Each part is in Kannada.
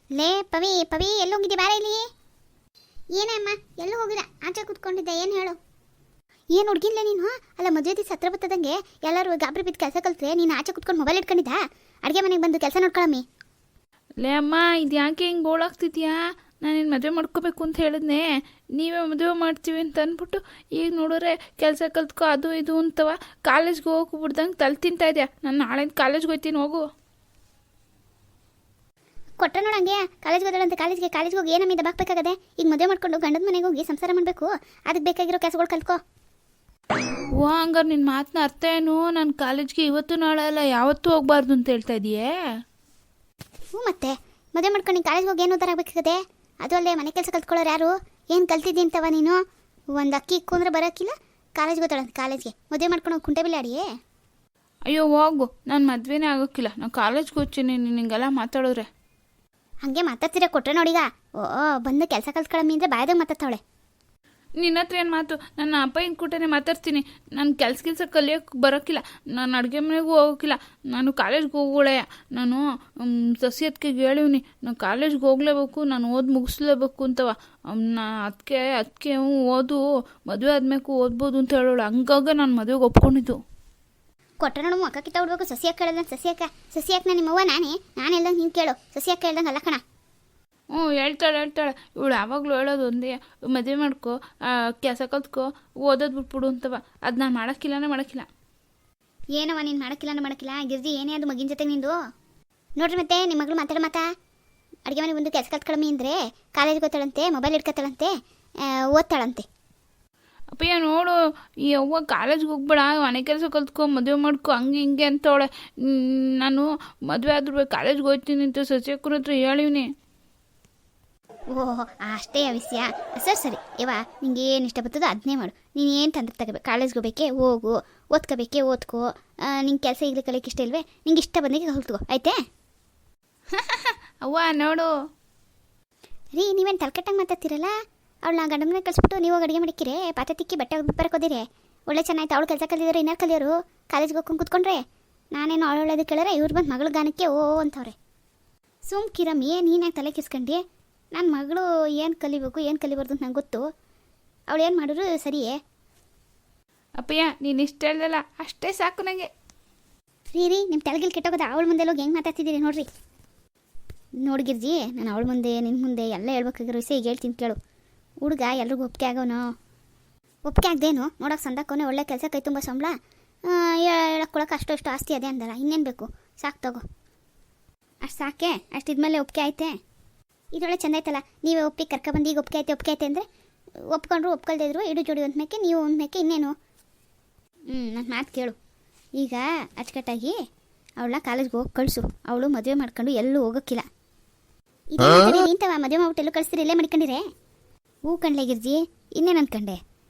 ಲೇ ಪವಿ ಪವಿ ಎಲ್ಲಿ ಹೋಗಿದ್ದೆ ಬಾರ ಇಲ್ಲಿ. ಏನಮ್ಮ ಎಲ್ಲೂ ಹೋಗಿಲ್ಲ, ಆಚೆ ಕೂತ್ಕೊಂಡಿದ್ದೆ. ಏನು ಹೇಳು. ಏನು ಹುಡುಗಿಲ್ಲ ನೀನು? ಅಲ್ಲ ಮದುವೆ ದಿವಸ ಹತ್ರ ಬರ್ತದಂಗೆ ಎಲ್ಲರೂ ಗಾಬರಿ ಬಿದ್ದು ಕೆಲಸ ಕಲ್ತ್ರೆ ನೀನು ಆಚೆ ಕೂತ್ಕೊಂಡು ಮೊಬೈಲ್ ಇಟ್ಕೊಂಡಿದ್ದ? ಅಡುಗೆ ಮನೆಗೆ ಬಂದು ಕೆಲಸ ನೋಡ್ಕೊಳಮ್ಮಿ. ಲೇ ಅಮ್ಮ, ಇದು ಯಾಕೆ ಹಿಂಗೆ ಗೋಳಾಗ್ತಿದ್ಯಾ? ನಾನೇನು ಮದುವೆ ಮಾಡ್ಕೋಬೇಕು ಅಂತ ಹೇಳಿದ್ನೆ, ನೀವೇ ಮದುವೆ ಮಾಡ್ತೀವಿ ಅಂತ ಅಂದ್ಬಿಟ್ಟು ಈಗ ನೋಡಿದ್ರೆ ಕೆಲಸ ಕಲ್ತ್ಕೊ ಅದು ಇದು ಅಂತವ. ಕಾಲೇಜ್ಗೆ ಹೋಗ್ಬಿಡ್ದಂಗೆ ತಲೆ ತಿಂತಾ ಇದೆಯಾ? ನಾನು ನಾಳೆ ಕಾಲೇಜ್ಗೆ ಹೋಗ್ತೀನಿ, ಹೋಗು. ಕೊಟ್ಟ ನೋಡಂಗೆ ಕಾಲೇಜ್ಗೆ ಹೋದಳಂತೆ. ಕಾಲೇಜ್ಗೆ ಹೋಗಿ ಏನಮ್ಮ ದಬಾಕ್ಬೇಕಾಗದೆ? ಈಗ ಮದುವೆ ಮಾಡ್ಕೊಂಡು ಗಂಡದ ಮನೆಗೆ ಹೋಗಿ ಸಂಸಾರ ಮಾಡಬೇಕು. ಅದಕ್ಕೆ ಬೇಕಾಗಿರೋ ಕೆಲಸಗಳು ಕಲ್ತ್ಕೋ. ಓ, ಹಂಗಾರೆ ನಿನ್ನ ಮಾತನ್ನ ಅರ್ಥ ಏನು? ನಾನು ಕಾಲೇಜ್ಗೆ ಇವತ್ತು ನಾಳೆ ಅಲ್ಲ ಯಾವತ್ತೂ ಹೋಗ್ಬಾರ್ದು ಅಂತ ಹೇಳ್ತಾ ಇದೆಯೇ? ಹ್ಞೂ, ಮತ್ತೆ ಮದುವೆ ಮಾಡ್ಕೊಂಡು ನೀನು ಕಾಲೇಜ್ಗೆ ಹೋಗಿ ಏನು ಉದ್ದಾರ ಆಗಬೇಕಾಗದೆ? ಅದು ಅಲ್ಲೇ ಮನೆ ಕೆಲಸ ಕಲ್ತ್ಕೊಳ್ಳೋರು ಯಾರು? ಏನು ಕಲ್ತಿದ್ದಿ ಅಂತವ ನೀನು? ಒಂದು ಅಕ್ಕಿ ಇಕ್ಕೊಂಡ್ರೆ ಬರೋಕ್ಕಿಲ್ಲ, ಕಾಲೇಜ್ಗೆ ಹೋದಳಂತೆ. ಕಾಲೇಜ್ಗೆ ಮದುವೆ ಮಾಡ್ಕೊಂಡು ಹೋಗಿ ಕುಂಟೆ ಬಿಲ್ಲೆ ಆಡಿಯೇ? ಅಯ್ಯೋ ಹೋಗು, ನಾನು ಮದುವೆನೇ ಆಗೋಕ್ಕಿಲ್ಲ. ನಾನು ಕಾಲೇಜ್ಗೆ ಹೋಗ್ತೀನಿ ನಿನಗೆಲ್ಲ ಮಾತಾಡೋರೆ. ಹಾಗೆ ಮಾತಾಡ್ತೀರ ಕೊಟ್ರೆ ನೋಡೀಗ. ಓ, ಬಂದು ಕೆಲಸ ಕಲ್ತ್ಕೊಳ್ಳಮ್ಮಿ ಅಂದರೆ ಬಾಯ್ದಾಗ ಮಾತಾಡ್ತಾವಳೆ. ನಿನ್ನ ಹತ್ರ ಏನು ಮಾತು? ನನ್ನ ಅಪ್ಪನ ಕೂಟನೇ ಮಾತಾಡ್ತೀನಿ. ನಾನು ಕೆಲಸ ಕಲಿಯೋಕ್ಕೆ ಬರೋಕ್ಕಿಲ್ಲ, ನಾನು ಅಡುಗೆ ಮನೆಗೂ ಹೋಗೋಕ್ಕಿಲ್ಲ, ನಾನು ಕಾಲೇಜ್ಗೆ ಹೋಗೋಳೆ. ನಾನು ಸಸಿಯತ್ಗೆ ಹೇಳಿವ್ನಿ, ನಾನು ಕಾಲೇಜ್ಗೆ ಹೋಗ್ಲೇಬೇಕು, ನಾನು ಮುಗಿಸ್ಲೇಬೇಕು ಅಂತವ. ಅದಕ್ಕೆ ಓದು, ಮದುವೆ ಆದ್ಮೇಕು ಓದ್ಬೋದು ಅಂತ ಹೇಳೋಳು. ಹಂಗಾಗಿ ನಾನು ಮದುವೆಗೆ ಒಪ್ಕೊಂಡಿದ್ದು. ಕೊಟ್ರೆ ನೋಡು ಅಕ್ಕ ಕಿತ್ತ ಹುಡ್ಬೇಕು. ಸಸಿಯಾಕ ಕೇಳ್ದಂಗೆ ಸಸಿಯಾಕ ನಿಮ್ಮವ್ವ ನಾನು ಹೇಳ್ದಂಗೆ ಹಿಂಗೆ ಕೇಳು. ಸಸಿಯಾಕ ಕೇಳ್ದಂಗೆ ಅಲ್ಲ ಕಣ. ಹೇಳ್ತಾಳೆ. ಇವಳು ಯಾವಾಗಲೂ ಹೇಳೋದು ಒಂದೇ, ಮದುವೆ ಮಾಡ್ಕೊ, ಕೆಲಸ ಕಲ್ತ್ಕೊ, ಓದೋದು ಬಿಟ್ಬಿಡು ಅಂತವ. ಅದು ನಾನು ಮಾಡೋಕ್ಕಿಲ್ಲ. ಏನವ ನೀನು ಮಾಡೋಕ್ಕಿಲ್ಲ? ಗಿರ್ಜಿ ಏನೇ ಅದು ಮಗಿನ ಜೊತೆ ನಿಂದು ನೋಡ್ರಿ. ಮತ್ತೆ ನಿಮ್ಮ ಮಗಳು ಮಾತಾ ಅಡುಗೆ ಮನೆಗೆ ಬಂದು ಕೆಲಸ ಕಲ್ತ್ಕೊಳ್ಳಮ್ಮಿ ಅಂದರೆ ಕಾಲೇಜ್ಗೆ ಓದ್ತಾಳಂತೆ, ಮೊಬೈಲ್ ಇಟ್ಕೊತಾಳಂತೆ, ಓದ್ತಾಳಂತೆ. ಅಪ್ಪಯ್ಯ ನೋಡು, ಈ ಅವ್ವ ಕಾಲೇಜ್ಗೆ ಹೋಗ್ಬೇಡ, ಮನೆ ಕೆಲಸ ಕಲ್ತ್ಕೊ, ಮದುವೆ ಮಾಡ್ಕೊ, ಹಂಗೆ ಹಿಂಗೆ ಅಂತವಳೆ. ನಾನು ಮದುವೆ ಆದ್ರೂ ಕಾಲೇಜ್ಗೆ ಹೋಗ್ತೀನಿ ಅಂತ ಸಸ್ಯಕ್ಕೂರ ಹತ್ರ ಹೇಳಿವ್ನಿ. ಓಹೋ, ಅಷ್ಟೇ ವಿಷಯ. ಸರಿ ಇವ ನಿಂಗೆ ಏನು ಇಷ್ಟ ಬರ್ತದೋ ಅದನ್ನೇ ಮಾಡು. ನೀನು ಏನು ತಂದ್ರೆ ತಗೋಬೇಕು. ಕಾಲೇಜ್ಗೆ ಹೋಗ್ಬೇಕೆ ಹೋಗು, ಓದ್ಕೋಬೇಕೆ ಓದ್ಕೋ. ನಿಂಗೆ ಕೆಲಸ ಈಗಲೇ ಕಲಿಯೋಕೆ ಇಷ್ಟ ಇಲ್ವೇ? ನಿಂಗೆ ಇಷ್ಟ ಬಂದಾಗೆ ಕಲ್ತ್ಕೋ, ಆಯ್ತೆ? ಅವ್ವ ನೋಡು ರೀ, ನೀವೇನು ತಲೆಕೆಟ್ಟಂಗೆ ಮಾತಾಡ್ತೀರಲ್ಲ. ಅವಳನ್ನ ಗಂಡ ಮನೆಗೆ ಕಳಿಸ್ಬಿಟ್ಟು ನೀವು ಅಡುಗೆ ಮಾಡಿಕ್ಕಿರೆ, ಪಾತ್ರೆ ತಿಕ್ಕಿ ಬಟ್ಟೆ ಬರಕೋದಿರಿ. ಒಳ್ಳೆ ಚೆನ್ನಾಯ್ತು. ಅವಳು ಕೆಲಸ ಕಲಿಯೋರು ಇನ್ನಾರು ಕಲಿಯೋರು ಕಾಲೇಜ್ಗೆ ಹೋಗ್ಕೊಂಡು ಕೂತ್ಕೊಂಡ್ರೆ ನಾನೇನು ಅವಳು ಒಳ್ಳೇದು ಕೇಳಿದ್ರೆ ಇವ್ರು ಬಂದು ಮಗಳ ಗಾನಕ್ಕೆ ಓ ಅಂತವ್ರೆ. ಸುಮ್ಕಿರಮ್ಮಿ, ನೀನ್ಯಾಕೆ ತಲೆ ಕಿಸ್ಕೊಂಡಿ? ನನ್ನ ಮಗಳು ಏನು ಕಲಿಬೇಕು ಏನು ಕಲಿಬಾರ್ದು ಅಂತ ನಂಗೆ ಗೊತ್ತು. ಅವಳು ಏನು ಮಾಡಿದ್ರು ಸರಿಯೇ. ಅಪ್ಪಯ್ಯ ನೀನು ಇಷ್ಟ ಹೇಳ್ದಲ್ಲ ಅಷ್ಟೇ ಸಾಕು ನನಗೆ. ರೀ ನಿಮ್ಮ ತಲೆಗಿಲ್ ಕೆಟ್ಟೋಗೋದ? ಅವಳ ಮುಂದೆ ಹೋಗಿ ಹೆಂಗೆ ಮಾತಾಡ್ತಿದ್ದೀರಿ ನೋಡ್ರಿ. ನೋಡ್ಗಿರ್ಜಿ, ನಾನು ಅವಳ ಮುಂದೆ ನಿನ್ನ ಮುಂದೆ ಎಲ್ಲ ಹೇಳ್ಬೇಕಾಗಿರೋ ವಿಷಯ ಈಗ ಹೇಳ್ತೀನಿ ಕೇಳು. ಹುಡುಗ ಎಲ್ರಿಗೂ ಒಪ್ಪಿಗೆ ಆಗೋನು. ಒಪ್ಪಿಗೆ ಆಗದೇನು ನೋಡೋಕೆ ಸಂದಕ್ಕವನೇ, ಒಳ್ಳೆ ಕೆಲಸ, ಕೈ ತುಂಬ ಸಂಬಳ, ಹೇಳಕ್ಕೆ ಅಷ್ಟು ಆಸ್ತಿ ಅದೇ ಅಂದಲ್ಲ. ಇನ್ನೇನು ಬೇಕು? ಸಾಕು ತಗೋ, ಅಷ್ಟು ಸಾಕೆ. ಅಷ್ಟಿದ್ಮೇಲೆ ಒಪ್ಪಿಗೆ ಆಯ್ತೆ. ಇದೊಳ್ಳೆ ಚೆಂದ ಆಯ್ತಲ್ಲ. ನೀವೇ ಒಪ್ಪಿಗೆ ಕರ್ಕೊಬಂದು ಈಗ ಒಪ್ಪಿಗೆ ಆಯ್ತೆ ಅಂದರೆ ಒಪ್ಕೊಂಡ್ರು ಒಪ್ಕೊಳ್ದೇ ಇದ್ರು ಇಡು ಜೋಡಿ ಒಂದ್ಮೇಕೆ ನೀವು ಒಂದ್ಮೇಕೆ ಇನ್ನೇನು. ನನ್ನ ಮಾತು ಕೇಳು. ಈಗ ಅಚ್ಚುಕಟ್ಟಾಗಿ ಅವಳನ್ನ ಕಾಲೇಜ್ಗೆ ಹೋಗಿ ಕಳಿಸು. ಅವಳು ಮದುವೆ ಮಾಡ್ಕೊಂಡು ಎಲ್ಲೂ ಹೋಗೋಕ್ಕಿಲ್ಲ. ಇಂಥವ ಮದುವೆ ಮಾಡ್ಬಿಟ್ಟು ಎಲ್ಲೂ ಕಳಿಸ್ತೀರಿ, ಇಲ್ಲೇ ಮಾಡ್ಕೊಂಡಿರೇ? ಹೂ ಕಣ್ಲೆ ಗಿರ್ಜಿ, ಇನ್ನೇನು ಅಂದ್ಕೊಂಡೆ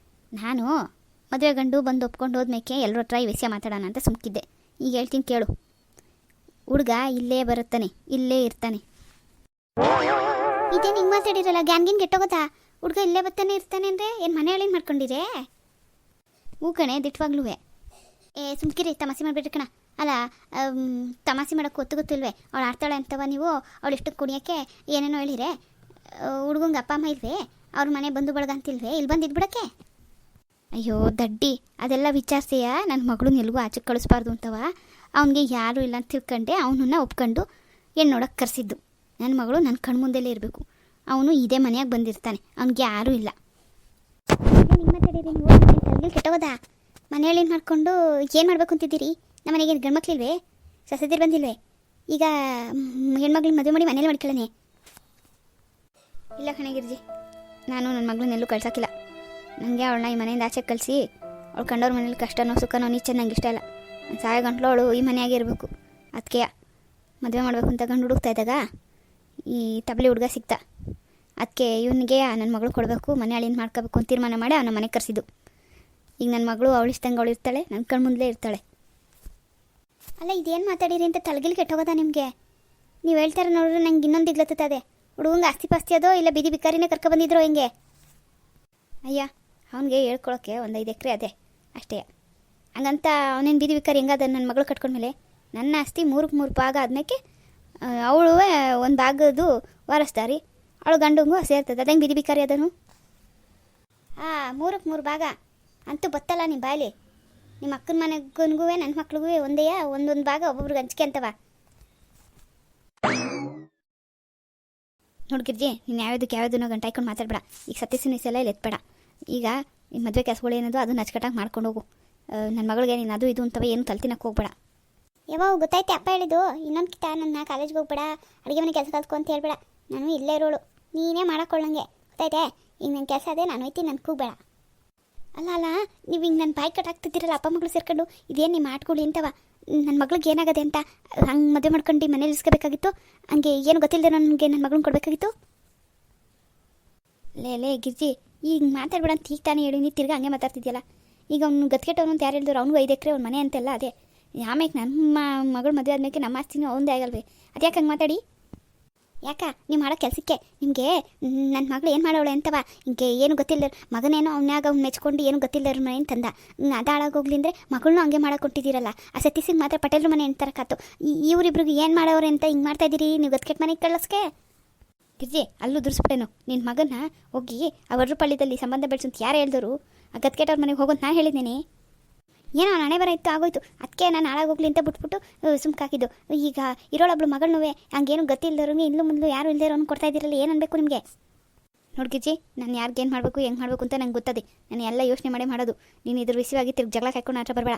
ನಾನು. ಮದುವೆ ಗಂಡು ಬಂದು ಒಪ್ಕೊಂಡು ಹೋದ್ಮೇಕೆ ಎಲ್ಲರ ಹತ್ರ ಈ ವಿಷಯ ಮಾತಾಡೋಣ ಅಂತ ಸುಮ್ಕಿದ್ದೆ. ಈಗ ಹೇಳ್ತೀನಿ ಕೇಳು. ಹುಡುಗ ಇಲ್ಲೇ ಬರುತ್ತಾನೆ, ಇಲ್ಲೇ ಇರ್ತಾನೆ. ಇದೇನು ಹಿಂಗೆ ಮಾತಾಡಿರಲ್ಲ? ಗ್ಯಾನ್ಗಿನ್ ಕೆಟ್ಟೋಗೋದಾ? ಹುಡುಗ ಇಲ್ಲೇ ಬರ್ತಾನೆ ಇರ್ತಾನೆ ಅಂದರೆ ಏನು ಮನೆ ಹೇಳಿನ ಮಾಡ್ಕೊಂಡಿರೇ? ಹೂ ಕಣೆ, ದಿಟ್ಟವಾಗ್ಲೂ. ಸುಮ್ಕಿರಿ, ತಮಾಸೆ ಮಾಡಿಬಿಟ್ರಿ ಕಣ. ಅಲ್ಲ, ತಮಾಸೆ ಮಾಡೋಕ್ಕೆ ಗೊತ್ತಿಲ್ವೇ? ಅವಳು ಆಡ್ತಾಳೆ ಅಂತವ ನೀವು. ಅವಳು ಇಷ್ಟಕ್ಕೆ ಕುಣಿಯೋಕ್ಕೆ ಏನೇನೋ ಹೇಳಿರೆ. ಹುಡುಗಂಗೆ ಅಪ್ಪ ಅಮ್ಮ ಇಲ್ವೇ? ಅವ್ರ ಮನೆ ಬಂದು ಬಳಗ ಅಂತಿಲ್ವೇ? ಇಲ್ಲಿ ಬಂದಿದ್ಬಿಡಕ್ಕೆ? ಅಯ್ಯೋ ದಡ್ಡಿ, ಅದೆಲ್ಲ ವಿಚಾರಿಸಿಯ ನನ್ನ ಮಗಳನ್ನ ಎಲ್ಗೂ ಆಚೆ ಕಳಿಸ್ಬಾರ್ದು ಅಂತವ. ಅವನಿಗೆ ಯಾರೂ ಇಲ್ಲ ಅಂತ ತಿಳ್ಕೊಂಡೆ ಅವನನ್ನ ಒಪ್ಕೊಂಡು ಏನು ನೋಡೋಕ್ಕೆ ಕರೆಸಿದ್ದು. ನನ್ನ ಮಗಳು ನನ್ನ ಕಣ್ಮುಂದೆಲೇ ಇರಬೇಕು. ಅವನು ಇದೇ ಮನೆಯಾಗ ಬಂದಿರ್ತಾನೆ, ಅವ್ನಿಗೆ ಯಾರೂ ಇಲ್ಲ. ನಿಮ್ಮ ತಡೀರಿ, ನೀವು ತಲೆಗೆ ಕೆಟ್ಟೋಗೋದಾ? ಮನೆಯಲ್ಲಿ ಮಾಡ್ಕೊಂಡು ಏನು ಮಾಡಬೇಕು ಅಂತಿದ್ದೀರಿ? ನಮ್ಮ ಮನೆಗೆ ಗಂಡ್ಮಕ್ಳಿಲ್ವೇ? ಸಸದಿರು ಬಂದಿಲ್ವೇ? ಈಗ ಹೆಣ್ಮಕ್ಳಿಗೆ ಮದುವೆ ಮಾಡಿ ಮನೇಲಿ ಮಾಡ್ಕೊಳ್ಳೋಣ? ಇಲ್ಲ ಕಣಗಿರ್ಜಿ, ನಾನು ನನ್ನ ಮಗಳನ್ನೆಲ್ಲೂ ಕಳ್ಸೋಕ್ಕಿಲ್ಲ. ನನಗೆ ಅವಳನ್ನ ಈ ಮನೆಯಿಂದ ಆಚೆ ಕಳಿಸಿ ಅವಳು ಕಂಡವ್ರ ಮನೇಲಿ ಕಷ್ಟನೋ ಸುಖನೋ ನೀಚ ನಂಗೆ ಇಷ್ಟ ಇಲ್ಲ. ನಾನು ಸಾಯ ಗಂಟ್ಲು ಅವಳು ಈ ಮನೆಯಾಗೆ ಇರಬೇಕು. ಅದಕ್ಕೆ ಮದುವೆ ಮಾಡಬೇಕು ಅಂತ ಗಂಡು ಹುಡುಕ್ತಾ ಇದ್ದಾಗ ಈ ತಬಲಿ ಹುಡುಗ ಸಿಗ್ತಾ. ಅದಕ್ಕೆ ಇವನಿಗೆ ನನ್ನ ಮಗಳು ಕೊಡಬೇಕು, ಮನೆ ಅಳಿನ ಮಾಡ್ಕೋಬೇಕು ಅಂತ ತೀರ್ಮಾನ ಮಾಡಿ ಅವನ ಮನೆಗೆ ಕರೆಸಿದ್ದು. ಈಗ ನನ್ನ ಮಗಳು ಅವಳು ಇಷ್ಟಂಗೆ ಅವಳು ಇರ್ತಾಳೆ, ನನ್ನ ಕಣ್ಮುಂದಲೇ ಇರ್ತಾಳೆ. ಅಲ್ಲ, ಇದೇನು ಮಾತಾಡಿರಿ ಅಂತ ತಲೆಗಿಲ್ ಕೆಟ್ಟೋಗೋದಾ ನಿಮಗೆ? ನೀವು ಹೇಳ್ತಾರೆ ನೋಡ್ರಿ, ನಂಗೆ ಇನ್ನೊಂದು ದಿಗ್ಲತ್ತದೆ. ಹುಡುಗಂಗೆ ಆಸ್ತಿ ಪಾಸ್ತಿ ಅದೋ ಇಲ್ಲ ಬೀದಿ ಬಿಕಾರಿನೇ ಕರ್ಕೊಬಂದಿದ್ರೋ ಹೆಂಗೆ? ಅಯ್ಯ, ಅವನಿಗೆ ಹೇಳ್ಕೊಳಕ್ಕೆ ಒಂದು 5 ಎಕರೆ ಅದೇ ಅಷ್ಟೇ. ಹಂಗಂತ ಅವನೇನು ಬೀದಿ ಬಿಕಾರಿ ಹೆಂಗದ? ನನ್ನ ಮಗಳು ಕಟ್ಕೊಂಡ್ಮೇಲೆ ನನ್ನ ಆಸ್ತಿ 3 ಭಾಗ ಆದ್ಮೇಲೆ ಅವಳು ಒಂದು ಭಾಗದ್ದು ವಾರಸ್ದಾರಿ ಅವಳು ಗಂಡಂಗೂ ಸೇರ್ತದೆ ಅದಂಗೆ ಬಿದಿ ಬಿಕಾರಿ ಅದನು ಮೂರಕ್ಕೆ ಮೂರು ಭಾಗ ಅಂತೂ ಬತ್ತಲ್ಲ ನಿಮ್ಮ ಬಾಯಲ್ಲಿ ನಿಮ್ಮ ಅಕ್ಕನ ಮನೆಗೂ ನನ್ನ ಮಕ್ಳಿಗೂ ಒಂದೇ ಒಂದೊಂದು ಭಾಗ ಒಬ್ಬೊಬ್ರಿಗೆ ಹಂಚ್ಕೆ ಅಂತವ ನೋಡ್ಗಿರ್ಜಿ ನೀನು ಯಾವ್ದನ್ನೋ ಗಂಟೆ ಹಾಕೊಂಡು ಮಾತಾಡ್ಬೇಡ ಈಗ ಸತ್ಯಸಿನ ಸಲ ಇಲ್ಲಿ ಎತ್ಬೇಡ ಈಗ ಈ ಮದುವೆ ಕೆಲಸಗಳು ಏನದು ಅದನ್ನ ಅಚ್ಚುಕಟ್ಟಾಗಿ ಮಾಡ್ಕೊಂಡು ಹೋಗು ನನ್ನ ಮಗಳಿಗೆ ನೀನು ಅದು ಇದು ಅಂತವ ಏನು ತಲ್ತಿನಕ್ಕೆ ಹೋಗ್ಬೇಡ ಯಾವಾಗ ಗೊತ್ತಾಯ್ತು ಅಪ್ಪ ಹೇಳಿದ್ದು ಇನ್ನೊಂದು ಕಿತ ನನ್ನ ಕಾಲೇಜ್ಗೆ ಹೋಗ್ಬೇಡ ಅಡುಗೆ ಮನೆ ಕೆಲಸ ಕಲ್ತ್ಕೊ ಅಂತ ಹೇಳ್ಬೇಡ ನಾನು ಇಲ್ಲೇ ಇರೋಳು ನೀನೇ ಮಾಡೋಕೊಳ್ಳಂಗೆ ಗೊತ್ತಾಯ್ತೆ ಈಗ ನನ್ನ ಕೆಲಸ ಅದೇ ನಾನು ಹೋಯ್ತೀನಿ ನನ್ನ ಕೂಗಬೇಡ ಅಲ್ಲ ನೀವು ಹಿಂಗೆ ನನ್ನ ಬಾಯಿ ಕಟ್ಟಾಗ್ತಿದ್ದೀರಲ್ಲ ಅಪ್ಪ ಮಗಳು ಸೇರ್ಕೊಂಡು ಇದೇನು ನೀವು ಮಾಡ್ಕೊಳ್ಳಿ ಅಂತವ ನನ್ನ ಮಗಳಿಗೆ ಏನಾಗದೆ ಅಂತ ಹಂಗೆ ಮದುವೆ ಮಾಡ್ಕೊಂಡು ಮನೇಲಿ ಇರಿಸ್ಕೋಬೇಕಾಗಿತ್ತು ಹಂಗೆ ಏನು ಗೊತ್ತಿಲ್ಲದೆ ನನಗೆ ನನ್ನ ಮಗಳನ್ನ ಕೊಡಬೇಕಾಗಿತ್ತು ಲೇ ಗಿರ್ಜಿ ಈಗ ಮಾತಾಡ್ಬೇಡ ಅಂತ ಈಗ ತಾನೇ ಹೇಳಿ ನೀ ತಿರ್ಗಿ ಹಂಗೆ ಮಾತಾಡ್ತಿದ್ಯಲ್ಲ ಈಗ ಅವ್ನು ಗತ್ಕೆಟ್ಟವನು ಅಂತ ಯಾರು ಹೇಳಿದ್ರು ಅವ್ನಿಗೂ 5 ಎಕರೆ ಅವ್ನ ಮನೆ ಅಂತೆಲ್ಲ ಅದೇ ಆಮೇಲೆ ನಮ್ಮ ಮಗಳು ಮದುವೆ ಆದ್ಮೇಲೆ ನಮ್ಮ ಆಸ್ತಿನೂ ಅವಂದೇ ಆಗಲ್ವೇ ಅದ್ಯಾಕೆ ಹಂಗೆ ಮಾತಾಡಿ ಯಾಕ ನೀವು ಮಾಡೋ ಕೆಲಸಕ್ಕೆ ನಿಮಗೆ ನನ್ನ ಮಗಳು ಏನು ಮಾಡೋಳೆ ಅಂತವ ಹಿಂಗೆ ಏನು ಗೊತ್ತಿಲ್ಲ ಮಗನೇನೋ ಅವನಾಗ ಅವ್ನು ಮೆಚ್ಕೊಂಡು ಏನು ಗೊತ್ತಿಲ್ಲ ಮನೆ ತಂದ ಅದು ಹಾಳಾಗೋಗ್ಲಿ ಅಂದರೆ ಮಗಳನ್ನೂ ಹಂಗೆ ಮಾಡಕ್ಕೆ ಕೊಟ್ಟಿದ್ದೀರಲ್ಲ ಆ ಸತೀಸಿಗೆ ಮಾತ್ರ ಪಟೇಲ್ರ ಮನೆ ಅಂತರಕ್ಕಾತು ಇವರಿಬ್ರಿಗೆ ಏನು ಮಾಡೋರೆ ಅಂತ ಹಿಂಗೆ ಮಾಡ್ತಾಯಿದ್ದೀರಿ ನೀವು ಗತ್ಕೆಟ್ ಮನೆಗೆ ಕಳಿಸ್ಕೆ ಗಿರ್ಜಿ ಅಲ್ಲೂ ದುರ್ಸ್ಬಿಟ್ಟೇನು ನಿನ್ನ ಮಗನ ಹೋಗಿ ಆ ಪಳ್ಳಿದಲ್ಲಿ ಸಂಬಂಧ ಬೆಳೆಸಂತ ಯಾರು ಹೇಳ್ದರು ಆ ಗತ್ಕೆಟವ್ರ ಮನೆಗೆ ಹೋಗೋಂತ ನಾನು ಹೇಳಿದ್ದೀನಿ ಏನೋ ಹಣೆ ಬರ ಇತ್ತು ಆಗೋಯ್ತು ಅದಕ್ಕೆ ನಾನು ಹಾಳಾಗೋಗ್ಲಿ ಅಂತ ಬಿಟ್ಬಿಟ್ಟು ಸುಮ್ಕಾಕಿದ್ದು ಈಗ ಇರೋಳೊಬ್ಳು ಮಗಳನ್ನೂ ಹಂಗೇನು ಗೊತ್ತಿಲ್ಲದವ್ರು ಇಲ್ಲೂ ಮುಂದೆ ಯಾರು ಇಲ್ಲದೆ ಇರೋನು ಕೊಡ್ತಾ ಇದ್ದೀರಲ್ಲ ಏನು ಅನ್ಬೇಕು ನಿಮಗೆ ನೋಡ್ಗಿಜ್ಜಿ ನಾನು ಯಾರಿಗೇನು ಮಾಡಬೇಕು ಹೆಂಗೆ ಮಾಡಬೇಕು ಅಂತ ನಂಗೆ ಗೊತ್ತದೆ ನಾನು ಎಲ್ಲ ಯೋಚನೆ ಮಾಡೋದು ನೀನು ಇದ್ರ ವಿಷಯವಾಗಿ ತಿರ್ಗಿ ಜಗಳ ಕಾಯ್ಕೊಂಡು ಆಟ ಬರಬೇಡ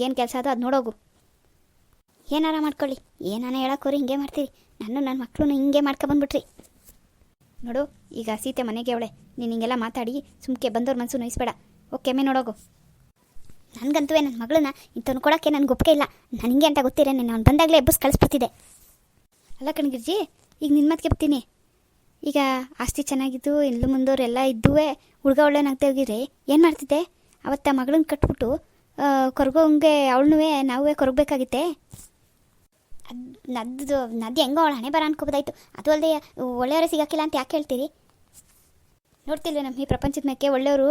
ಏನು ಕೆಲಸ ಅದು ಅದು ನೋಡೋಗು ಏನಾರ ಮಾಡ್ಕೊಳ್ಳಿ ಏನಾನ ಹೇಳೋಕೋರಿ ಹಿಂಗೆ ಮಾಡ್ತೀರಿ ನನ್ನ ಮಕ್ಕಳು ಹಿಂಗೆ ಮಾಡ್ಕೊಬಂದ್ಬಿಟ್ರಿ ನೋಡು ಈಗ ಸೀತೆ ಮನೆಗೆ ಅವಳೆ ನೀನು ಹಿಂಗೆಲ್ಲ ಮಾತಾಡಿ ಸುಮ್ಕೆ ಬಂದವ್ರ ಮನಸ್ಸು ನೋಯಿಸ್ಬೇಡ ಓಕೆಮ್ಮೆ ನೋಡೋಗು ನನಗಂತೂ ನನ್ನ ಮಗಳನ್ನ ಇಂಥವ್ನು ಕೊಡೋಕ್ಕೆ ನನಗೆ ಒಪ್ಪಿಗೆ ಇಲ್ಲ ನನಗೆ ಅಂತ ಗೊತ್ತಿರ ನಾನು ಅವ್ನು ಬಂದಾಗಲೇ ಎಬ್ಬಸ್ ಕಳಿಸ್ಬಿಡ್ತಿದ್ದೆ ಅಲ್ಲ ಕಣ್ಗಿರ್ಜಿ ಈಗ ನಿನ್ನ ಮಾತಿಗೆ ಬರ್ತೀನಿ ಈಗ ಆಸ್ತಿ ಚೆನ್ನಾಗಿದ್ದು ಇಲ್ಲೂ ಮುಂದೋರೆಲ್ಲ ಇದ್ದುವೇ ಹುಡುಗ ಒಳ್ಳೆನಾಗ್ತಾ ಹೋಗಿದ್ರೆ ಏನು ಮಾಡ್ತಿದ್ದೆ ಅವತ್ತ ಮಗಳನ್ನ ಕಟ್ಬಿಟ್ಟು ಕೊರಗೋಂಗೆ ಅವಳನ್ನೂ ನಾವೇ ಕೊರಗಬೇಕಾಗಿತ್ತೆ ನದ್ದು ಹೆಂಗೋ ಅವಳು ಹಣೆ ಬರ ಅನ್ಕೋಬೋದಾಯ್ತು ಅದು ಅಲ್ಲದೆ ಒಳ್ಳೆಯವರೇ ಸಿಗೋಕ್ಕಿಲ್ಲ ಅಂತ ಯಾಕೆ ಹೇಳ್ತೀರಿ ನೋಡ್ತಿಲ್ವೇ ನಮ್ಮ ಈ ಪ್ರಪಂಚದ ಮೇಕೆ ಒಳ್ಳೆಯವರು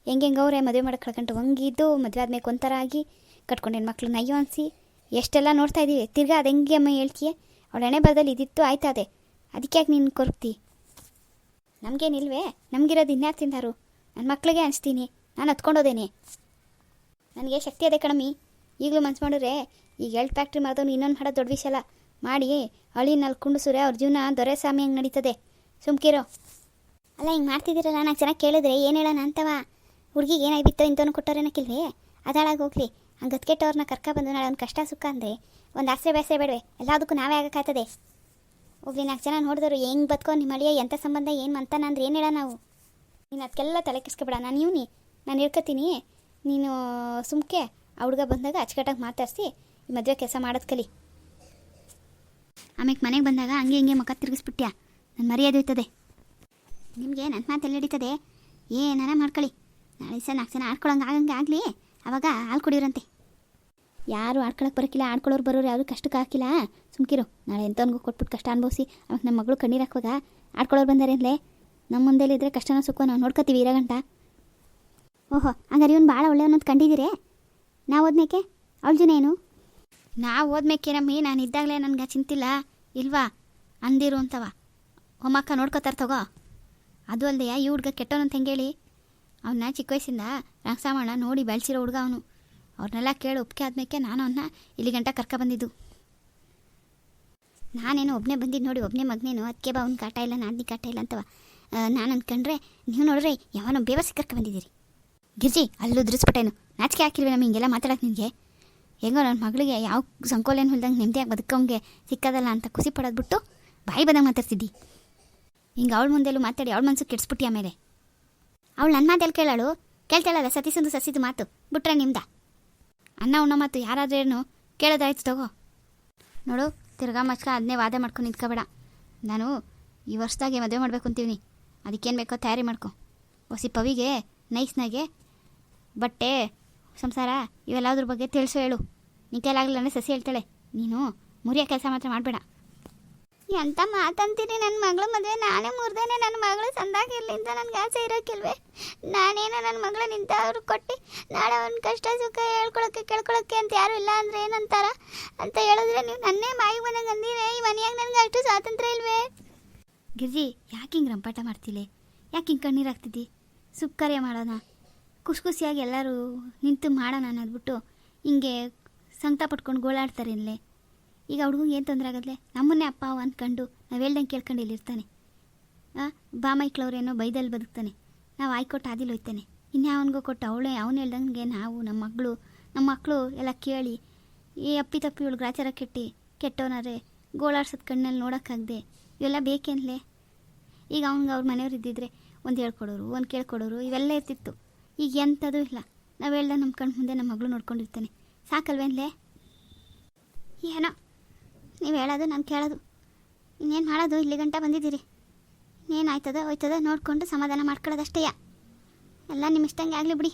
ಹೆಂಗವ್ರೆ ಮದುವೆ ಮಾಡಕ್ಕೆ ಕಳ್ಕೊಂಡು ಹಂಗಿದ್ದು ಮದುವೆ ಆದ್ಮೇಲೆ ಒಂಥರ ಆಗಿ ಕಟ್ಕೊಂಡು ಹೆಣ್ಮಕ್ಳು ನಯ್ಯೋ ಅನಿಸಿ ಎಷ್ಟೆಲ್ಲ ನೋಡ್ತಾ ಇದ್ದೀವಿ ತಿರ್ಗಾ ಅದು ಹೆಂಗೆ ಅಮ್ಮ ಹೇಳ್ತೀಯ ಅವಳ ಹಣೆ ಬರದಲ್ಲಿ ಇದಿತ್ತು ಆಯ್ತದೆ ಅದಕ್ಕೆ ಯಾಕೆ ನೀನು ಕೊರಗ್ತಿ ನಮಗೇನಿಲ್ವೇ ನಮಗಿರೋದು ಇನ್ಯಾರು ತಿಂದಾರು ನನ್ನ ಮಕ್ಳಿಗೆ ಅನಿಸ್ತೀನಿ ನಾನು ಹತ್ಕೊಂಡೋದೇನೆ ನನಗೆ ಶಕ್ತಿ ಅದೇ ಕಣಮಿ ಈಗಲೂ ಮನ್ಸು ಮಾಡಿದ್ರೆ ಈಗ 2 ಫ್ಯಾಕ್ಟ್ರಿ ಮಾಡಿದವ್ನು ಇನ್ನೊಂದು ಮಾಡೋದು ದೊಡ್ಡ ವಿಷಯ ಅಲ್ಲ ಮಾಡಿ ಹಳ್ಳಿನಲ್ಲಿ ಕುಂಡಿಸ್ರೆ ಅವ್ರ ಜೀವನ ದೊರೆ ಸ್ವಾಮಿ ಹಂಗೆ ನಡೀತದೆ ಸುಮ್ಕಿರೋ ಅಲ್ಲ ಹಿಂಗೆ ಮಾಡ್ತಿದ್ದೀರಲ್ಲ ನಾನು ಚೆನ್ನಾಗಿ ಕೇಳಿದ್ರೆ ಏನು ಹೇಳೋಣ ಅಂತವ ಹುಡುಗಿಗೆ ಏನಾಗಿತ್ತು ಇಂಥವ್ನು ಕೊಟ್ಟೋರೇನಕ್ಕಿಲ್ವೇ ಅದಾಳಾಗಿ ಹೋಗ್ಲಿ ಹಂಗೆ ಗತ್ಕೆಟ್ಟವ್ರನ್ನ ಕರ್ಕೊಬಂದು ನಾಳೆ ಒಂದು ಕಷ್ಟ ಸುಖ ಅಂದರೆ ಒಂದು ಆಸರೆ ಬೇಸರೆ ಬೇಡವೆ ಎಲ್ಲದಕ್ಕೂ ನಾವೇ ಆಗೋಕ್ಕಾಗ್ತದೆ ಹೋಗ್ಲಿ 4 ಜನ ನೋಡಿದ್ರು ಹೆಂಗೆ ಬದುಕೋ ನಿಮ್ಮ ಅಳಿಯ ಎಂಥ ಸಂಬಂಧ ಏನು ಅಂತಾನ ಅಂದ್ರೆ ಏನು ಹೇಳೋಣ ನಾವು ನೀನು ಅದಕ್ಕೆಲ್ಲ ತಲೆ ಕೆಸ್ಕೊಬೇಡ ನಾನು ನಾನು ಹೇಳ್ಕೊತೀನಿ ನೀನು ಸುಮ್ಕೆ ಆ ಹುಡುಗ ಬಂದಾಗ ಅಚ್ಚುಕಟ್ಟಾಗಿ ಮಾತಾಡಿಸಿ ಈ ಮದುವೆ ಕೆಲಸ ಮಾಡೋದು ಕಲಿ ಆಮೇಲೆ ಮನೆಗೆ ಬಂದಾಗ ಹಂಗೆ ಹಿಂಗೆ ಮುಖ ತಿರುಗಿಸ್ಬಿಟ್ಯಾ ನನ್ನ ಮರ್ಯಾದೆ ಹೋಯ್ತದೆ ನಿಮಗೆ ನನ್ನ ಮಾತೆಲ್ಲ ಹಿಡಿತದೆ ಏನಾರ ಮಾಡ್ಕೊಳ್ಳಿ ನಾಳೆ ದಿವಸ 4 ಜನ ಆಡ್ಕೊಳಂಗೆ ಆಗಂಗೆ ಆಗಲಿ ಆವಾಗ ಹಾಲು ಕುಡಿಯೋರಂತೆ ಯಾರು ಆಡ್ಕೊಳಕ್ಕೆ ಬರೋಕ್ಕಿಲ್ಲ ಆಡ್ಕೊಳ್ಳೋರು ಬರೋರು ಯಾವುದು ಕಷ್ಟಕ್ಕೆ ಹಾಕಿಲ್ಲ ಸುಮ್ಕಿರು ನಾಳೆ ಎಂಥವನಿಗೂ ಕೊಟ್ಬಿಟ್ಟು ಕಷ್ಟ ಅನುಭವಿಸಿ ಅವಾಗ ನಮ್ಮ ಮಗಳು ಕಣ್ಣೀರು ಹಾಕುವಾಗ ಆಡ್ಕೊಳ್ಳೋರು ಬಂದಾರೆ ಅಂದಲೇ ನಮ್ಮ ಮುಂದೆಲ್ಲ ಇದ್ದರೆ ಕಷ್ಟನ ಸುಖ ನಾವು ನೋಡ್ಕೋತೀವಿ ಇರೋಗಂಟ ಓಹೋ ಹಂಗಾರೆ ಇವನು ಭಾಳ ಒಳ್ಳೆಯವನ್ನಂತ ಕಂಡಿದ್ದೀರೇ ನಾವು ಓದ್ಮೇಕೆ ಅವಳ ಜನ ಏನು ನಾವು ಓದ್ಮೇಕೆ ನಮ್ಮಿ ನಾನು ಇದ್ದಾಗಲೇ ನನಗೆ ಚಿಂತಿಲ್ಲ ಇಲ್ವಾ ಅಂದಿರು ಅಂತವ ಒಮ್ಮಕ್ಕ ನೋಡ್ಕೋತಾರೆ ತಗೋ ಅದು ಅಲ್ಲದೆ ಈ ಹುಡ್ಗ ಕೆಟ್ಟವನು ಅಂತ ಹೆಂಗೆ ಹೇಳಿ ಅವನ್ನ ಚಿಕ್ಕ ವಯಸ್ಸಿಂದ ರಂಗಸಾಮಣ್ಣ ನೋಡಿ ಬೆಳೆಸಿರೋ ಹುಡುಗ ಅವನು ಅವ್ರನ್ನೆಲ್ಲ ಕೇಳಿ ಒಪ್ಪಿಗೆ ಆದ್ಮೇಲೆ ನಾನು ಅವನ್ನ ಇಲ್ಲಿ ಗಂಟ ಕರ್ಕೊಬಂದಿದ್ದು ನಾನೇನು ಒಬ್ಬನೇ ಬಂದಿದ್ದು ನೋಡಿ ಒಬ್ಬನೇ ಮಗನೇನು ಅದಕ್ಕೆ ಬಾ ಅವ್ನ ಕಾಟ ಇಲ್ಲ ನಾದಿನಿ ಕಾಟ ಇಲ್ಲ ಅಂತವ ನಾನು ಅಂದ್ಕೊಂಡ್ರೆ ನೀವು ನೋಡ್ರೆ ಯಾವನೋ ಬೇವಸಿ ಕರ್ಕೊಬಂದಿದ್ದೀರಿ ಗಿರ್ಜಿ ಅಲ್ಲೂ ದುರಿಸ್ಬಿಟ್ಟೇನು ನಾಚಿಕೆ ಹಾಕಿಲ್ವೇ ನಮಗೆ ಹಿಂಗೆಲ್ಲ ಮಾತಾಡೋಕೆ ನಿನಗೆ ಹೆಂಗೋ ನನ್ನ ಮಗಳಿಗೆ ಯಾವ ಸಂಕೋಲೇನು ಹೊಲ್ದಂಗೆ ನೆಮ್ಮದಿಯಾಗಿ ಬದುಕೋಂಗೆ ಸಿಕ್ಕದಲ್ಲ ಅಂತ ಖುಷಿ ಪಡೋದು ಬಿಟ್ಟು ಬಾಯಿ ಬಂದಂಗೆ ಮಾತಾಡ್ತಿದ್ದಿ ಹಿಂಗೆ ಅವಳ ಮುಂದೆಲ್ಲೂ ಮಾತಾಡಿ ಅವಳ ಮನಸ್ಸು ಕೆಡಿಸ್ಬಿಟ್ಟಿ ಆಮೇಲೆ ಅವಳು ನನ್ನ ಮಾತೆಲ್ಲಿ ಕೇಳಾಳು ಕೇಳ್ತಾಳಲ್ಲ ಸತೀಸಂದು ಸಸಿದು ಮಾತು ಬಿಟ್ರೆ ನಿಮ್ದ ಅನ್ನ ಉಣ್ಣೋ ಮಾತು ಯಾರಾದ್ರೇನು ಕೇಳೋದಾಯ್ತು ತಗೋ ನೋಡು ತಿರ್ಗಾ ಮಚ್ಕ ಅದನ್ನೇ ವಾದ ಮಾಡ್ಕೊಂಡು ನಿಂತ್ಕೋಬೇಡ ನಾನು ಈ ವರ್ಷದಾಗೆ ಮದುವೆ ಮಾಡಬೇಕು ಅಂತೀವಿ ಅದಕ್ಕೇನು ಬೇಕೋ ತಯಾರಿ ಮಾಡ್ಕೊ ಹೊಸಿ ಪವಿಗೆ ನೈಸ್ನಾಗೆ ಬಟ್ಟೆ ಸಂಸಾರ ಇವೆಲ್ಲದ್ರ ಬಗ್ಗೆ ತಿಳಿಸು ಹೇಳು ನೀ ಕೈಲಾಗಲಿಲ್ಲ ಅಂದರೆ ಸಸಿ ಹೇಳ್ತಾಳೆ ನೀನು ಮುರಿಯೋ ಕೆಲಸ ಮಾತ್ರ ಮಾಡಬೇಡ ಎಂತ ಮಾತಂತೀರಿ? ನನ್ನ ಮಗಳ ಮದುವೆ ನಾನೇ ಮುರಿದೇನೆ. ನನ್ನ ಮಗಳು ಸಂದಾಗಿರ್ಲಿ ಅಂತ ನನಗೆ ಆಸೆ ಇರೋಕ್ಕಿಲ್ವೇ? ನಾನೇನೋ ನನ್ನ ಮಗಳ ನಿಂತ ಅವ್ರಿಗೆ ಕೊಟ್ಟು ನಾಳೆ ಒಂದು ಕಷ್ಟ ಸುಖ ಹೇಳ್ಕೊಳಕ್ಕೆ ಕೇಳ್ಕೊಳಕ್ಕೆ ಅಂತ ಯಾರು ಇಲ್ಲ ಅಂದರೆ ಏನಂತಾರ ಅಂತ ಹೇಳಿದ್ರೆ ನೀವು ನನ್ನೇ ಮಾಯಿಗೆ ಬಂದಂಗೆ ಅಂದಿರೇ. ಈ ಮನೆಯಾಗ ನನಗೆ ಅಷ್ಟು ಸ್ವಾತಂತ್ರ್ಯ ಇಲ್ವೇ? ಗಿರ್ಜಿ, ಯಾಕೆ ಹಿಂಗೆ ರಂಪಾಟ ಮಾಡ್ತಿಲೆ? ಯಾಕೆ ಹಿಂಗೆ ಕಣ್ಣೀರು ಹಾಕ್ತಿದ್ದಿ? ಸುಕ್ಕರ್ಯ ಮಾಡೋಣ, ಖುಷಿಯಾಗಿ ಎಲ್ಲರೂ ನಿಂತು ಮಾಡೋಣ ಅನ್ನೋದ್ಬಿಟ್ಟು ಹಿಂಗೆ ಸಂಕಟ ಪಟ್ಕೊಂಡು ಗೋಳಾಡ್ತಾರೆ ಇಲ್ಲೇ. ಈಗ ಹುಡುಗಂಗೆ ಏನು ತೊಂದರೆ ಆಗದ್ಲೆ? ನಮ್ಮನ್ನೇ ಅಪ್ಪ ಅವ ಅಂದ್ಕೊಂಡು ನಾವು ಹೇಳ್ದಂಗೆ ಕೇಳ್ಕೊಂಡು ಇಲ್ಲಿರ್ತಾನೆ. ಬಾಮೈಕ್ಳವ್ರೇನೋ ಬೈದಲ್ಲಿ ಬದುಕ್ತಾನೆ, ನಾವು ಆಯ್ಕೊಟ್ಟು ಆದಿಲ್ ಹೋಯ್ತಾನೆ. ಇನ್ಯಾವನಿಗೋ ಕೊಟ್ಟು ಅವನು ಹೇಳ್ದಂಗೆ ನಾವು ನಮ್ಮ ಮಕ್ಕಳು ಎಲ್ಲ ಕೇಳಿ ಈ ಅಪ್ಪಿ ತಪ್ಪಿ ಇವಳು ಗ್ರಾಚಾರ ಕೆಟ್ಟವನಾರೆ ಗೋಳಾಡ್ಸೋದು ಕಣ್ಣಲ್ಲಿ ನೋಡೋಕ್ಕಾಗದೆ ಇವೆಲ್ಲ ಬೇಕೇನ್ಲೇ? ಈಗ ಅವ್ರ ಮನೆಯವ್ರು ಇದ್ದಿದ್ರೆ ಒಂದು ಹೇಳ್ಕೊಡೋರು, ಒಂದು ಕೇಳ್ಕೊಡೋರು, ಇವೆಲ್ಲ ಇರ್ತಿತ್ತು. ಈಗ ಎಂಥದೂ ಇಲ್ಲ. ನಾವು ಹೇಳ್ದ ನಮ್ಮ ಕಣ್ಣು ಮುಂದೆ ನಮ್ಮ ಮಗಳು ನೋಡ್ಕೊಂಡಿರ್ತಾನೆ. ಸಾಕಲ್ವೇನ್ಲೇ? ಏನೋ ನೀವು ಹೇಳೋದು ನಾನು ಕೇಳೋದು, ಇನ್ನೇನು ಮಾಡೋದು? ಇಲ್ಲಿ ಗಂಟ ಬಂದಿದ್ದೀರಿ, ಇನ್ನೇನು ಹೋಯ್ತದ ನೋಡಿಕೊಂಡು ಸಮಾಧಾನ ಮಾಡ್ಕೊಳ್ಳೋದಷ್ಟೇ. ಎಲ್ಲ ನಿಮ್ಮ ಇಷ್ಟಂಗೆ ಆಗಲಿ ಬಿಡಿ.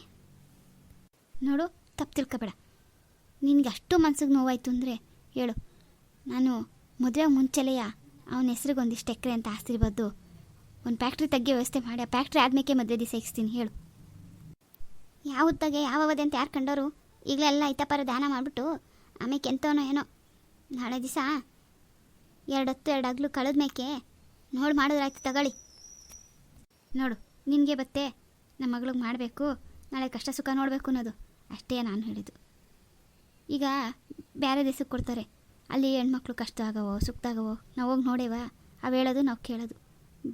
ನೋಡು, ತಪ್ಪು ತಿಳ್ಕೊಬೇಡ. ನಿನಗೆ ಅಷ್ಟು ಮನ್ಸಿಗೆ ನೋವಾಯಿತು ಅಂದರೆ ಹೇಳು, ನಾನು ಮದುವೆ ಮುಂಚೆಲೆಯ ಅವನ ಹೆಸ್ರಿಗೆ ಒಂದಿಷ್ಟು ಎಕರೆ ಅಂತ ಆಸ್ತಿರ್ಬೋದು ಒಂದು ಫ್ಯಾಕ್ಟ್ರಿ ತೆಗೆ ವ್ಯವಸ್ಥೆ ಮಾಡಿ ಆ ಫ್ಯಾಕ್ಟ್ರಿ ಆದ್ಮೇಲೆ ಮದುವೆ ದಿವಸ ಇಕ್ಸ್ತೀನಿ. ಹೇಳು, ಯಾವತ್ತಾಗೆ ಯಾವದೆ ಅಂತ ಯಾರು ಕಂಡೋರು? ಈಗಲೆಲ್ಲ ಐತಪರ ದಾನ ಮಾಡಿಬಿಟ್ಟು ಆಮೇಲೆ ಎಂತವನೋ ಏನೋ ನಾಳೆ ದಿವಸ 2 ಹೊತ್ತು 2 ಹಗಲು ಕಳೆದ ಮೇಕೆ ನೋಡಿ ಮಾಡಿದ್ರಾಯ್ತು. ತಗೊಳ್ಳಿ ನೋಡು, ನಿನಗೆ ಬತ್ತೆ ನಮ್ಮ ಮಗಳಿಗೆ ಮಾಡಬೇಕು, ನಾಳೆ ಕಷ್ಟ ಸುಖ ನೋಡಬೇಕು ಅನ್ನೋದು ಅಷ್ಟೇ ನಾನು ಹೇಳಿದ್ದು. ಈಗ ಬೇರೆ ದೇಶಕ್ಕೆ ಕೊಡ್ತಾರೆ, ಅಲ್ಲಿ ಹೆಣ್ಮಕ್ಳು ಕಷ್ಟ ಆಗವೋ ಸುಖ ಆಗವೋ ನಾವು ಹೋಗಿ ನೋಡೇವಾ? ಅವು ಹೇಳೋದು ನಾವು ಕೇಳೋದು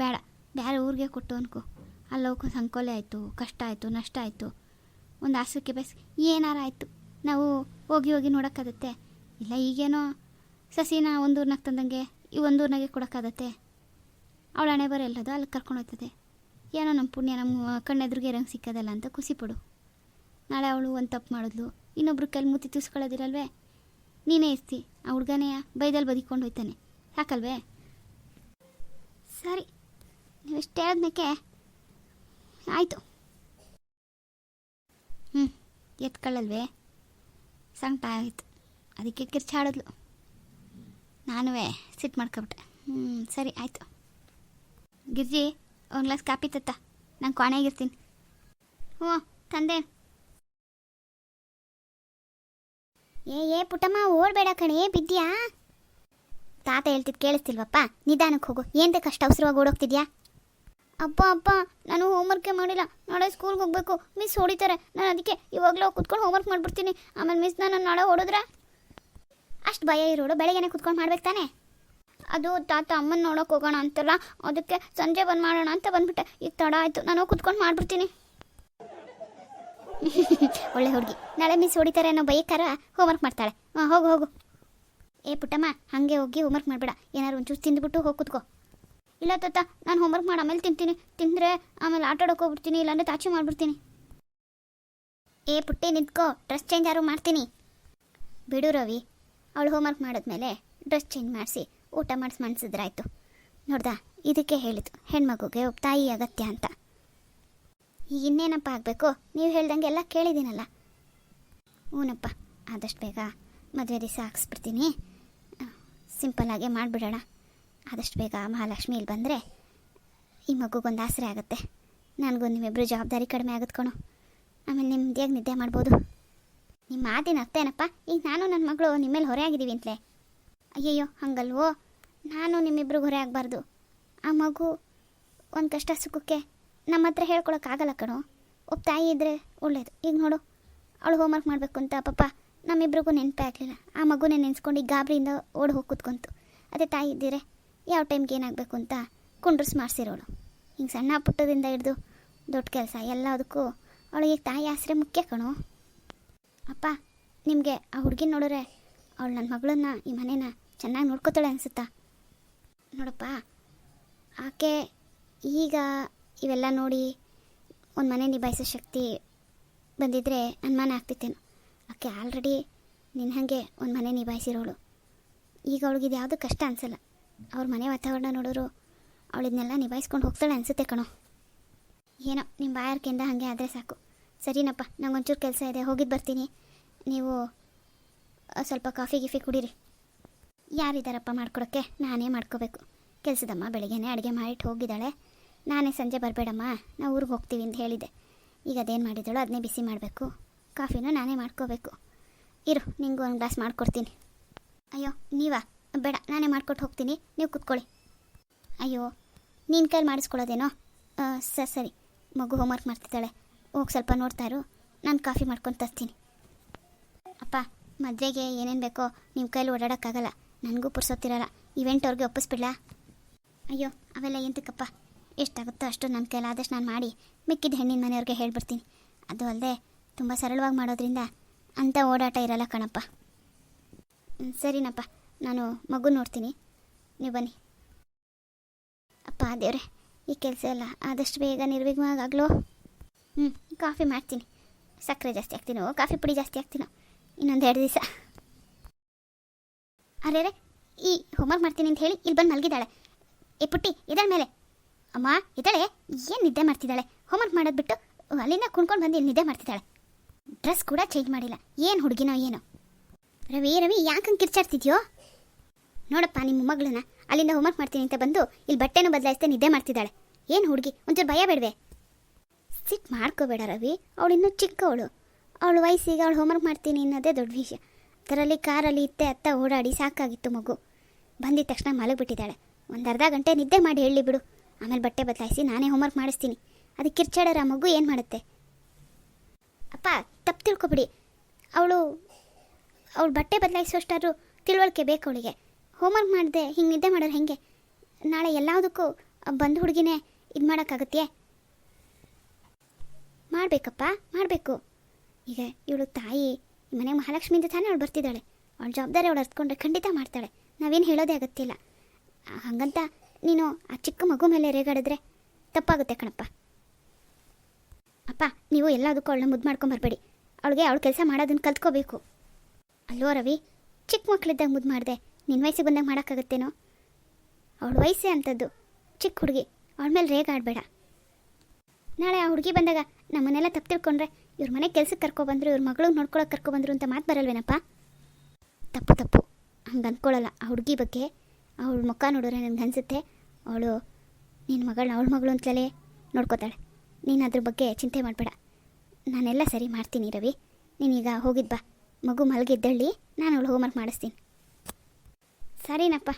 ಬೇಡ. ಬೇರೆ ಊರಿಗೆ ಕೊಟ್ಟು ಅನ್ಕೋ, ಅಲ್ಲೋಗಿ ಸಂಕೋಲೆ ಆಯಿತು, ಕಷ್ಟ ಆಯಿತು, ನಷ್ಟ ಆಯಿತು, ಒಂದು ಆಸಕ್ಕೆ ಬಸ್ ಏನಾರ ಆಯಿತು, ನಾವು ಹೋಗಿ ನೋಡೋಕ್ಕಾಗತ್ತೆ? ಇಲ್ಲ. ಈಗೇನೋ ಸಸಿನ ಒಂದೂರ್ನಾಗ ತಂದಂಗೆ ಈ ಒಂದೂರ್ನಾಗೆ ಕೊಡೋಕ್ಕಾಗತ್ತೆ? ಅವಳ ಹಣೆ ಬರ ಎಲ್ಲದು ಅಲ್ಲಿ ಕರ್ಕೊಂಡು ಹೋಗ್ತದೆ. ಏನೋ ನಮ್ಮ ಪುಣ್ಯ ನಮ್ಮ ಕಣ್ಣೆದ್ರಿಗೆ ಇರಂಗೆ ಸಿಕ್ಕೋದಲ್ಲ ಅಂತ ಖುಷಿಪಡು. ನಾಳೆ ಅವಳು ಒಂದು ತಪ್ಪು ಮಾಡಿದ್ಲು, ಇನ್ನೊಬ್ರು ಕೈಲಿ ಮೂತಿ ತೂಸ್ಕೊಳ್ಳೋದಿರಲ್ವೇ? ನೀನೇ ಇರ್ತಿ, ಆ ಹುಡ್ಗನೆಯ ಬೈದಲ್ಲಿ ಬದಿಕೊಂಡು ಹೋಯ್ತಾನೆ. ಸಾಕಲ್ವೇ? ಸರಿ, ನೀವು ಇಷ್ಟು ಹೇಳಿದ್ಮೇಕೆ ಆಯಿತು. ಎತ್ಕೊಳ್ಳಲ್ವೇ? ಸಂಕಟ ಆಯಿತು, ಅದಕ್ಕೆ ಕಿರ್ಚಾಡಿದ್ಲು. ನಾನು ಸಿಟ್ಟು ಮಾಡ್ಕೊಬಿಟ್ಟೆ. ಸರಿ ಆಯಿತು. ಗಿರ್ಜಿ, ಒಂದು ಗ್ಲಾಸ್ ಕಾಪಿ ತತ್ತ, ನಾನು ಕೋಣೆಗಿರ್ತೀನಿ. ಹ್ಞೂ ತಂದೆ. ಏ ಪುಟ್ಟಮ್ಮ, ಓಡಬೇಡ ಕಣೆ, ಬಿದ್ದಿಯಾ? ತಾತ ಹೇಳ್ತಿದ್ದು ಕೇಳಿಸ್ತಿಲ್ವಪ್ಪ? ನಿಧಾನಕ್ಕೆ ಹೋಗು, ಏನು ಕಷ್ಟ ಅವಸರವಾಗಿ ಓಡೋಗ್ತಿದ್ಯಾ? ಅಪ್ಪ ನಾನು ಹೋಮ್ವರ್ಕೇ ಮಾಡಿಲ್ಲ, ನಾಳೆ ಸ್ಕೂಲ್ಗೆ ಹೋಗ್ಬೇಕು, ಮಿಸ್ ಹೊಡಿತಾರೆ. ನಾನು ಅದಕ್ಕೆ ಇವಾಗಲೂ ಕುತ್ಕೊಂಡು ಹೋಮ್ವರ್ಕ್ ಮಾಡಿಬಿಡ್ತೀನಿ. ಆಮೇಲೆ ಮಿಸ್ ನಾನು ನಾಳೆ ಹೊಡಿದ್ರೆ ಅಷ್ಟು ಭಯ ಇರೋಡು, ಬೆಳಗ್ಗೆನೆ ಕುತ್ಕೊಂಡು ಮಾಡ್ಬೇಕು ತಾನೆ? ಅದು ತಾತ ಅಮ್ಮನ ನೋಡೋಕೆ ಹೋಗೋಣ ಅಂತಲ್ಲ, ಅದಕ್ಕೆ ಸಂಜೆ ಬಂದು ಮಾಡೋಣ ಅಂತ ಬಂದ್ಬಿಟ್ಟೆ. ಈಗ ತಡ ಆಯಿತು, ನಾನು ಕುತ್ಕೊಂಡು ಮಾಡಿಬಿಡ್ತೀನಿ. ಒಳ್ಳೆ ಹುಡುಗಿ, ನಾಳೆ ಮಿಸ್ ಹೊಡಿತಾರೆ ಅನ್ನೋ ಬೈಕಾರ ಹೋಮ್ವರ್ಕ್ ಮಾಡ್ತಾಳೆ. ಹೋಗು. ಏ ಪುಟ್ಟಮ್ಮ, ಹಾಗೆ ಹೋಗಿ ಹೋಮ್ವರ್ಕ್ ಮಾಡಿಬಿಡ. ಏನಾರು ಒಂಚೂರು ತಿಂದುಬಿಟ್ಟು ಹೋಗಿ ಕೂತ್ಕೋ. ಇಲ್ಲ ತಾತ, ನಾನು ಹೋಮ್ವರ್ಕ್ ಮಾಡಿ ಆಮೇಲೆ ತಿಂತೀನಿ, ತಿಂದರೆ ಆಮೇಲೆ ಆಟ ಆಡೋಕೆ ಹೋಗ್ಬಿಡ್ತೀನಿ, ಇಲ್ಲಾಂದರೆ ತಾಚಿ ಮಾಡಿಬಿಡ್ತೀನಿ. ಏ ಪುಟ್ಟಿ ನಿಂತ್ಕೋ, ಡ್ರೆಸ್ ಚೇಂಜ್ ಯಾರು ಮಾಡ್ತೀನಿ. ಬಿಡು ರವಿ, ಅವಳು ಹೋಮ್ವರ್ಕ್ ಮಾಡಿದ್ಮೇಲೆ ಡ್ರೆಸ್ ಚೇಂಜ್ ಮಾಡಿಸಿ ಊಟ ಮಾಡಿಸಿದ್ರಾಯ್ತು. ನೋಡ್ದಾ, ಇದಕ್ಕೆ ಹೇಳಿತು ಹೆಣ್ಮಗುಗೆ ಒಬ್ಬ ತಾಯಿ ಅಗತ್ಯ ಅಂತ. ಈಗ ಇನ್ನೇನಪ್ಪ ಆಗಬೇಕು? ನೀವು ಹೇಳ್ದಂಗೆ ಎಲ್ಲ ಕೇಳಿದ್ದೀನಲ್ಲ. ಹ್ಞೂನಪ್ಪ, ಆದಷ್ಟು ಬೇಗ ಮದುವೆ ದಿವಸ ಹಾಕ್ಸ್ಬಿಡ್ತೀನಿ. ಸಿಂಪಲ್ಲಾಗೆ ಮಾಡಿಬಿಡೋಣ. ಆದಷ್ಟು ಬೇಗ ಮಹಾಲಕ್ಷ್ಮಿ ಇಲ್ಲಿ ಬಂದರೆ ಈ ಮಗುಗೊಂದು ಆಸರೆ ಆಗುತ್ತೆ. ನನಗೂ ನಿಮ್ಮಿಬ್ಬರು ಜವಾಬ್ದಾರಿ ಕಡಿಮೆ ಆಗುತ್ತೆ ಕಣೋ. ಆಮೇಲೆ ನಿಮ್ಮದಿಯಾಗಿ ನಿದ್ದೆ ಮಾಡ್ಬೋದು. ನಿಮ್ಮ ಮಾತಿನ ಅರ್ಥ ಏನಪ್ಪ? ಈಗ ನಾನು ನನ್ನ ಮಗಳು ನಿಮ್ಮ ಮೇಲೆ ಹೊರೆ ಆಗಿದ್ದೀವಿ ಅಂತಲೇ? ಅಯ್ಯಯ್ಯೋ, ಹಂಗಲ್ವೋ. ನಾನು ನಿಮ್ಮಿಬ್ರಿಗೆ ಹೊರೆ ಆಗಬಾರ್ದು. ಆ ಮಗು ಒಂದು ಕಷ್ಟ ಸುಖಕ್ಕೆ ನಮ್ಮ ಹತ್ರ ಹೇಳ್ಕೊಳಕ್ಕಾಗಲ್ಲ ಕಣೋ. ಒಬ್ಬ ತಾಯಿ ಇದ್ದರೆ ಒಳ್ಳೇದು. ಈಗ ನೋಡು, ಅವಳು ಹೋಮ್ವರ್ಕ್ ಮಾಡಬೇಕು ಅಂತ ಪಾಪ ನಮ್ಮಿಬ್ರಿಗೂ ನೆನಪೇ ಆಗಲಿಲ್ಲ. ಆ ಮಗುನೇ ನೆನೆಸ್ಕೊಂಡು ಈಗ ಗಾಬರಿಯಿಂದ ಓಡಿ ಹೋಗಿ ಕೂತ್ಕೊಂತು. ಅದೇ ತಾಯಿ ಇದ್ದಿರೆ ಯಾವ ಟೈಮ್ಗೆ ಏನಾಗಬೇಕು ಅಂತ ಕುಂಡ್ರಿಸಿ ಮಾಡಿಸಿರೋಳು. ಹಿಂಗೆ ಸಣ್ಣ ಪುಟ್ಟದಿಂದ ಹಿಡ್ದು ದೊಡ್ಡ ಕೆಲಸ ಎಲ್ಲದಕ್ಕೂ ಅವಳಿಗೆ ತಾಯಿ ಆಸರೆ ಮುಖ್ಯ ಕಣೋ. ಅಪ್ಪ, ನಿಮಗೆ ಆ ಹುಡುಗಿನ ನೋಡಿದ್ರೆ ಅವಳು ನನ್ನ ಮಗಳನ್ನ ಈ ಮನೇನ ಚೆನ್ನಾಗಿ ನೋಡ್ಕೋತಾಳೆ ಅನಿಸುತ್ತಾ? ನೋಡಪ್ಪ, ಆಕೆ ಈಗ ಇವೆಲ್ಲ ನೋಡಿ ಒಂದು ಮನೆ ನಿಭಾಯಿಸೋ ಶಕ್ತಿ ಬಂದಿದ್ದರೆ ಅನುಮಾನ ಆಗ್ತಿತ್ತೇನು. ಆಕೆ ಆಲ್ರೆಡಿ ನಿನ್ನ ಹಾಗೆ ಒಂದು ಮನೆ ನಿಭಾಯಿಸಿರೋಳು. ಈಗ ಅವಳಿಗಿದು ಯಾವುದು ಕಷ್ಟ ಅನಿಸಲ್ಲ. ಅವ್ರ ಮನೆ ವಾತಾವರಣ ನೋಡಿದ್ರು ಅವಳಿದ್ನೆಲ್ಲ ನಿಭಾಯಿಸ್ಕೊಂಡು ಹೋಗ್ತಾಳೆ ಅನಿಸುತ್ತೆ ಕಣೋ. ಏನೋ ನಿಮ್ಮ ಬಾಯಾರಿಕೆಯಿಂದ ಹಾಗೆ ಆದರೆ ಸಾಕು. ಸರಿನಪ್ಪ, ನಂಗೊಂಚೂರು ಕೆಲಸ ಇದೆ, ಹೋಗಿದ್ದು ಬರ್ತೀನಿ. ನೀವು ಸ್ವಲ್ಪ ಕಾಫಿ ಗಿಫಿ ಕುಡೀರಿ. ಯಾರಿದ್ದಾರಪ್ಪ ಮಾಡ್ಕೊಡೋಕ್ಕೆ? ನಾನೇ ಮಾಡ್ಕೋಬೇಕು. ಕೆಲಸದಮ್ಮ ಬೆಳಿಗ್ಗೆನೇ ಅಡುಗೆ ಮಾಡಿಟ್ಟು ಹೋಗಿದ್ದಾಳೆ. ನಾನೇ ಸಂಜೆ ಬರಬೇಡಮ್ಮ, ನಾವು ಊರಿಗೆ ಹೋಗ್ತೀವಿ ಅಂತ ಹೇಳಿದ್ದೆ. ಈಗ ಅದೇನು ಮಾಡಿದಳು ಅದನ್ನೇ ಬಿಸಿ ಮಾಡಬೇಕು. ಕಾಫಿನೂ ನಾನೇ ಮಾಡ್ಕೋಬೇಕು. ಇರು, ನಿಂಗೂ ಒಂದು ಗ್ಲಾಸ್ ಮಾಡಿಕೊಡ್ತೀನಿ. ಅಯ್ಯೋ ನೀವಾ? ಬೇಡ, ನಾನೇ ಮಾಡ್ಕೊಟ್ಟು ಹೋಗ್ತೀನಿ, ನೀವು ಕೂತ್ಕೊಳ್ಳಿ. ಅಯ್ಯೋ ನಿನ್ನ ಕೈಲಿ ಮಾಡಿಸ್ಕೊಳ್ಳೋದೇನೋ? ಸರಿ, ಮಗು ಹೋಮ್ವರ್ಕ್ ಮಾಡ್ತಿದ್ದಾಳೆ, ಹೋಗಿ ಸ್ವಲ್ಪ ನೋಡ್ತಾ ಇರು, ನಾನು ಕಾಫಿ ಮಾಡ್ಕೊಂಡು ತರ್ತೀನಿ. ಅಪ್ಪ, ಮದುವೆಗೆ ಏನೇನು ಬೇಕೋ ನಿಮ್ಮ ಕೈಲಿ ಓಡಾಡೋಕ್ಕಾಗಲ್ಲ, ನನಗೂ ಪುರ್ಸೋತಿರಲ್ಲ. ಇವೆಂಟ್ ಅವ್ರಿಗೆ ಒಪ್ಪಿಸ್ಬಿಡ್ಲಾ? ಅಯ್ಯೋ ಅವೆಲ್ಲ ಎಂತಕ್ಕಪ್ಪ, ಎಷ್ಟಾಗುತ್ತೋ ಅಷ್ಟು ನನ್ನ ಕೈಲಾದಷ್ಟು ನಾನು ಮಾಡಿ ಮಿಕ್ಕಿದ ಹೆಣ್ಣಿನ ಮನೆಯವ್ರಿಗೆ ಹೇಳ್ಬಿಡ್ತೀನಿ. ಅದು ಅಲ್ಲದೆ ತುಂಬ ಸರಳವಾಗಿ ಮಾಡೋದ್ರಿಂದ ಅಂಥ ಓಡಾಟ ಇರಲ್ಲ ಕಣಪ್ಪ. ಸರಿನಪ್ಪ, ನಾನು ಮಗು ನೋಡ್ತೀನಿ, ನೀವು ಬನ್ನಿ. ಅಪ್ಪ ದೇವ್ರೆ, ಈ ಕೆಲಸ ಎಲ್ಲ ಆದಷ್ಟು ಬೇಗ ನಿರ್ವಿಘ್ನವಾಗಲೋ. ಕಾಫಿ ಮಾಡ್ತೀನಿ. ಸಕ್ಕರೆ ಜಾಸ್ತಿ ಹಾಕ್ತೀನೋ ಕಾಫಿ ಪುಡಿ ಜಾಸ್ತಿ ಹಾಕ್ತೀನೋ ಇನ್ನೊಂದು 2 ದಿವಸ. ಅರೇ ಈ ಹೋಮ್ವರ್ಕ್ ಮಾಡ್ತೀನಿ ಅಂತ ಹೇಳಿ ಇಲ್ಲಿ ಬಂದು ಮಲಗಿದ್ದಾಳೆ. ಏ ಪುಟ್ಟಿ, ಇದ್ದಾಳೆ ಮೇಲೆ. ಅಮ್ಮ ಇದ್ದಾಳೆ, ಏನು ನಿದ್ದೆ ಮಾಡ್ತಿದ್ದಾಳೆ? ಹೋಮ್ವರ್ಕ್ ಮಾಡೋದು ಬಿಟ್ಟು ಅಲ್ಲಿಂದ ಕುಣ್ಕೊಂಡು ಬಂದು ಇಲ್ಲಿ ನಿದ್ದೆ ಮಾಡ್ತಿದ್ದಾಳೆ. ಡ್ರೆಸ್ ಕೂಡ ಚೇಂಜ್ ಮಾಡಿಲ್ಲ. ಏನು ಹುಡುಗಿನೋ ಏನೋ. ರವಿ ಯಾಕಂಗೆ ಕಿರ್ಚಾಡ್ತಿದ್ಯೋ? ನೋಡಪ್ಪ ನಿಮ್ಮ ಮಗಳನ್ನ ಅಲ್ಲಿಂದ ಹೋಮ್ವರ್ಕ್ ಮಾಡ್ತೀನಿ ಅಂತ ಬಂದು ಇಲ್ಲಿ ಬಟ್ಟೆನೂ ಬದಲಾಯಿಸ್ದೆ ನಿದ್ದೆ ಮಾಡ್ತಿದ್ದಾಳೆ. ಏನು ಹುಡುಗಿ, ಒಂಚೂರು ಭಯ ಬೇಡವೆ? ಸಿಟ್ಟು ಮಾಡ್ಕೋಬೇಡ ರವಿ, ಅವಳು ಇನ್ನೂ ಚಿಕ್ಕವಳು. ಅವಳು ವಯಸ್ಸಿಗೆ ಅವಳು ಹೋಮ್ವರ್ಕ್ ಮಾಡ್ತೀನಿ ಅನ್ನೋದೇ ದೊಡ್ಡ ವಿಷಯ. ಅದರಲ್ಲಿ ಕಾರಲ್ಲಿ ಇತ್ತೆ ಅತ್ತ ಓಡಾಡಿ ಸಾಕಾಗಿತ್ತು. ಮಗು ಬಂದಿದ ತಕ್ಷಣ ಮಲಗಿಬಿಟ್ಟಿದ್ದಾಳೆ. ಒಂದು ಅರ್ಧ ಗಂಟೆ ನಿದ್ದೆ ಮಾಡಿ ಹೇಳಿ ಬಿಡು, ಆಮೇಲೆ ಬಟ್ಟೆ ಬದಲಾಯಿಸಿ ನಾನೇ ಹೋಮ್ವರ್ಕ್ ಮಾಡಿಸ್ತೀನಿ. ಅದಕ್ಕೆ ಕಿರ್ಚಾಡೋರ ಮಗು ಏನು ಮಾಡುತ್ತೆ? ಅಪ್ಪ ತಪ್ಪು ತಿಳ್ಕೊಬಿಡಿ, ಅವಳು ಬಟ್ಟೆ ಬದಲಾಯಿಸೋಷ್ಟಾದ್ರೂ ತಿಳುವಳಿಕೆ ಬೇಕು ಅವಳಿಗೆ. ಹೋಮ್ವರ್ಕ್ ಮಾಡಿದೆ ಹಿಂಗೆ ನಿದ್ದೆ ಮಾಡೋರು ಹೆಂಗೆ? ನಾಳೆ ಎಲ್ಲದಕ್ಕೂ ಬಂದು ಹುಡುಗಿನೇ ಇದು ಮಾಡೋಕ್ಕಾಗತ್ತೆಯೇ? ಮಾಡಬೇಕಪ್ಪ, ಮಾಡಬೇಕು. ಈಗ ಇವಳು ತಾಯಿ ಮನೆ ಮಹಾಲಕ್ಷ್ಮಿಯಿಂದ ತಾನೇ ಅವಳು ಬರ್ತಿದ್ದಾಳೆ. ಅವಳ ಜವಾಬ್ದಾರಿ ಅವಳು ಅರ್ತ್ಕೊಂಡ್ರೆ ಖಂಡಿತ ಮಾಡ್ತಾಳೆ. ನಾವೇನು ಹೇಳೋದೇ ಅಗತ್ಯಿಲ್ಲ. ಹಾಗಂತ ನೀನು ಆ ಚಿಕ್ಕ ಮಗು ಮೇಲೆ ರೇಗಾಡಿದ್ರೆ ತಪ್ಪಾಗುತ್ತೆ ಕಣಪ್ಪ. ಅಪ್ಪ, ನೀವು ಎಲ್ಲದಕ್ಕೂ ಅವಳನ್ನ ಮುದ್ದು ಮಾಡ್ಕೊಂಬರ್ಬೇಡಿ. ಅವಳಿಗೆ ಅವಳು ಕೆಲಸ ಮಾಡೋದನ್ನು ಕಲ್ತ್ಕೋಬೇಕು. ಅಲ್ಲೋ ರವಿ, ಚಿಕ್ಕ ಮಕ್ಕಳಿದ್ದಾಗ ಮುದ್ದು ಮಾಡಿದೆ, ನಿನ್ನ ವಯಸ್ಸಿಗೆ ಬಂದಾಗ ಮಾಡೋಕ್ಕಾಗತ್ತೇನೋ? ಅವಳ ವಯಸ್ಸೇ ಅಂಥದ್ದು, ಚಿಕ್ಕ ಹುಡುಗಿ, ಅವಳ ಮೇಲೆ ರೇಗಾಡಬೇಡ. ನಾಳೆ ಆ ಹುಡುಗಿ ಬಂದಾಗ ನಮ್ಮನ್ನೆಲ್ಲ ತಪ್ಪು ತಿಳ್ಕೊಂಡ್ರೆ ಇವ್ರ ಮನೆ ಕೆಲ್ಸಕ್ಕೆ ಕರ್ಕೊಬಂದರು, ಇವ್ರ ಮಗಳಿಗೆ ನೋಡ್ಕೊಳಕ್ಕೆ ಕರ್ಕೊಬಂದರು ಅಂತ ಮಾತು ಬರಲ್ವೇನಪ್ಪ? ತಪ್ಪು ಹಂಗೆ ಅಂದ್ಕೊಳ್ಳಲ್ಲ. ಆ ಹುಡುಗಿ ಬಗ್ಗೆ ಅವಳ ಮುಖ ನೋಡಿದ್ರೆ ನನಗೆ ಅನಿಸುತ್ತೆ ಅವಳು ನಿನ್ನ ಮಗಳನ್ನ ಅವಳ ಮಗಳು ಅಂತಲೇ ನೋಡ್ಕೋತಾಳೆ. ನೀನು ಅದ್ರ ಬಗ್ಗೆ ಚಿಂತೆ ಮಾಡಬೇಡ, ನಾನೆಲ್ಲ ಸರಿ ಮಾಡ್ತೀನಿ ರವಿ. ನೀನೀಗ ಹೋಗಿದ್ದು ಬಾ, ಮಗು ಮಲಗಿದ್ದಳ್ಳಿ, ನಾನು ಅವಳು ಹೋಮ್ವರ್ಕ್ ಮಾಡಿಸ್ತೀನಿ. ಸರಿನಪ್ಪ.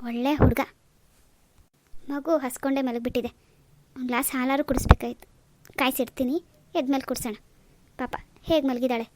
ಒಳ್ಳೆ ಹುಡುಗ. ಮಗು ಹಸ್ಕೊಂಡೇ ಮಲಗಿಬಿಟ್ಟಿದೆ. ಒಂದು ಗ್ಲಾಸ್ ಹಾಲಾರು ಕುಡಿಸ್ಬೇಕಾಯ್ತು. ಕಾಯಿಸಿಡ್ತೀನಿ, ಎದ್ಮೇಲೆ ಕುಡಿಸೋಣ. ಪಾಪ ಹೇಗೆ ಮಲಗಿದ್ದಾಳೆ.